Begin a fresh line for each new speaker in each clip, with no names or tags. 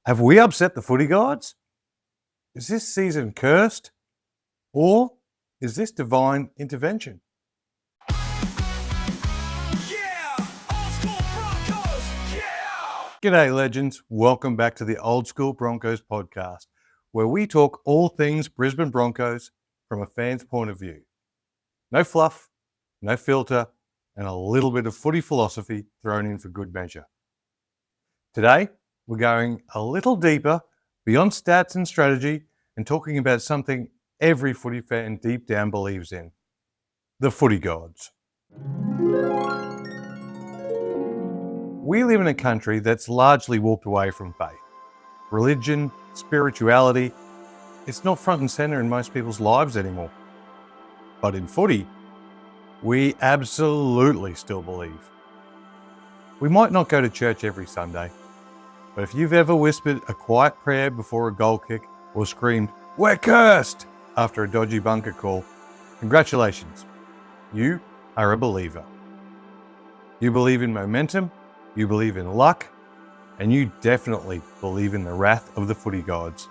Have we upset the footy gods? Is this season cursed? Or is this divine intervention?
Yeah! OldSkool Broncos! Yeah!
G'day, legends. Welcome back to the OldSkool Broncos Podcast, where we talk all things Brisbane Broncos from a fan's point of view. No fluff, no filter, and a little bit of footy philosophy thrown in for good measure. Today, we're going a little deeper beyond stats and strategy and talking about something every footy fan deep down believes in: the footy gods. We live in a country that's largely walked away from faith. Religion, spirituality, it's not front and centre in most people's lives anymore. But in footy, we absolutely still believe. We might not go to church every Sunday, but if you've ever whispered a quiet prayer before a goal kick or screamed, "We're cursed!" after a dodgy bunker call, congratulations. You are a believer. You believe in momentum, you believe in luck, and you definitely believe in the wrath of the footy gods.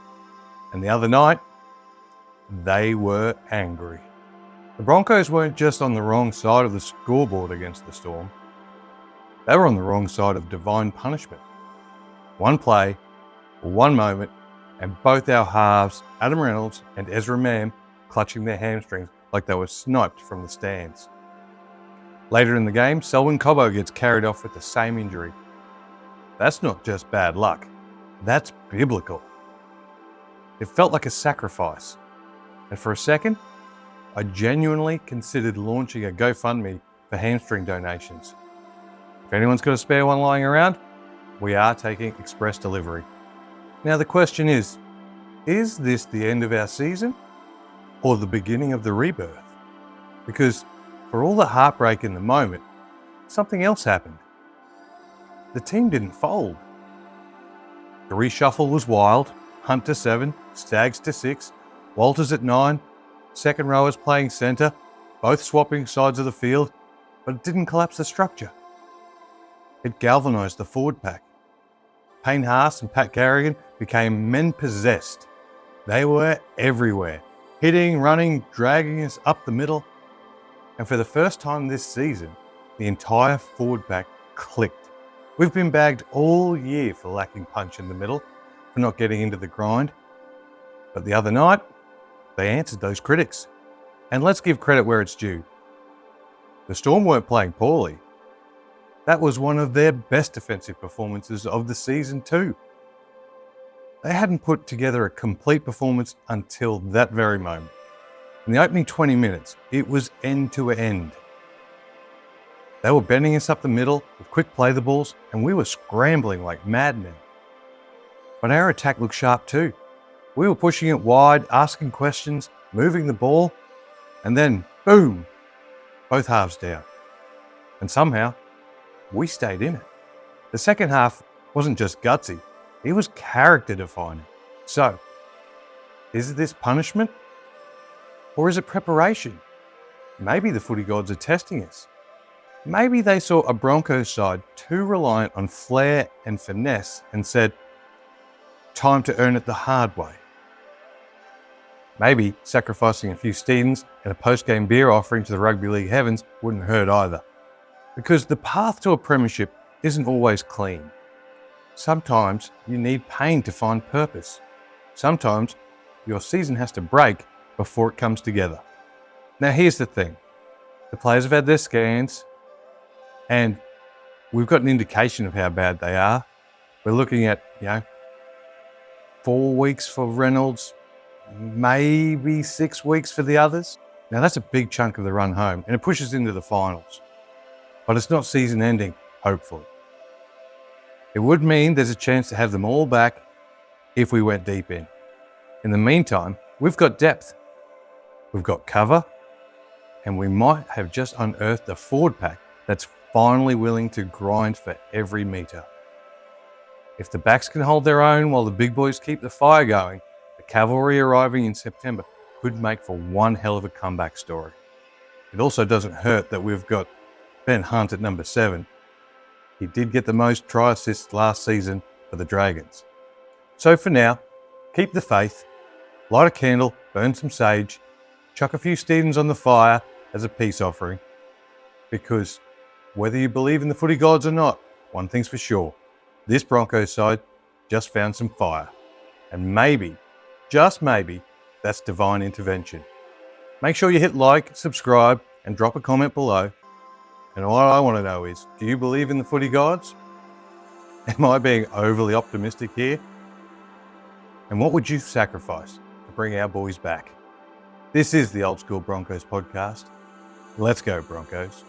And the other night, they were angry. The Broncos weren't just on the wrong side of the scoreboard against the Storm. They were on the wrong side of divine punishment. One play, one moment, and both our halves, Adam Reynolds and Ezra, clutching their hamstrings like they were sniped from the stands. Later in the game, Selwyn Cobbo gets carried off with the same injury. That's not just bad luck, that's biblical. It felt like a sacrifice, and for a second, I genuinely considered launching a GoFundMe for hamstring donations. If anyone's got a spare one lying around, we are taking express delivery. Now the question is this the end of our season or the beginning of the rebirth? Because for all the heartbreak in the moment, something else happened. The team didn't fold. The reshuffle was wild. Hunt to 7, Stags to 6, Walters at 9, second rowers playing centre, both swapping sides of the field, but it didn't collapse the structure. It galvanised the forward pack. Payne Haas and Pat Carrigan became men possessed. They were everywhere, hitting, running, dragging us up the middle. And for the first time this season, the entire forward pack clicked. We've been bagged all year for lacking punch in the middle, for not getting into the grind. But the other night, they answered those critics. And let's give credit where it's due. The Storm weren't playing poorly. That was one of their best defensive performances of the season too. They hadn't put together a complete performance until that very moment. In the opening 20 minutes, it was end to end. They were bending us up the middle with quick play the balls, and we were scrambling like madmen. But our attack looked sharp too. We were pushing it wide, asking questions, moving the ball, and then boom, both halves down. And somehow, we stayed in it. The second half wasn't just gutsy, it was character defining. So, is this punishment? Or is it preparation? Maybe the footy gods are testing us. Maybe they saw a Broncos side too reliant on flair and finesse and said, time to earn it the hard way. Maybe sacrificing a few Steedens and a post-game beer offering to the rugby league heavens wouldn't hurt either. Because the path to a premiership isn't always clean. Sometimes you need pain to find purpose. Sometimes your season has to break before it comes together. Now here's the thing. The players have had their scans and we've got an indication of how bad they are. We're looking at, 4 weeks for Reynolds, maybe 6 weeks for the others. Now that's a big chunk of the run home and it pushes into the finals. But it's not season ending, hopefully. It would mean there's a chance to have them all back if we went deep in. In the meantime, we've got depth. We've got cover, and we might have just unearthed a forward pack that's finally willing to grind for every metre. If the backs can hold their own while the big boys keep the fire going, the cavalry arriving in September could make for one hell of a comeback story. It also doesn't hurt that we've got Ben Hunt at number 7. He did get the most try assists last season for the Dragons. So for now, keep the faith, light a candle, burn some sage, chuck a few Steedens on the fire as a peace offering. Because whether you believe in the footy gods or not, one thing's for sure, this Broncos side just found some fire. And maybe, just maybe, that's divine intervention. Make sure you hit like, subscribe, and drop a comment below. And all I want to know is, do you believe in the footy gods? Am I being overly optimistic here? And what would you sacrifice to bring our boys back? This is the OldSkool Broncos Podcast. Let's go, Broncos.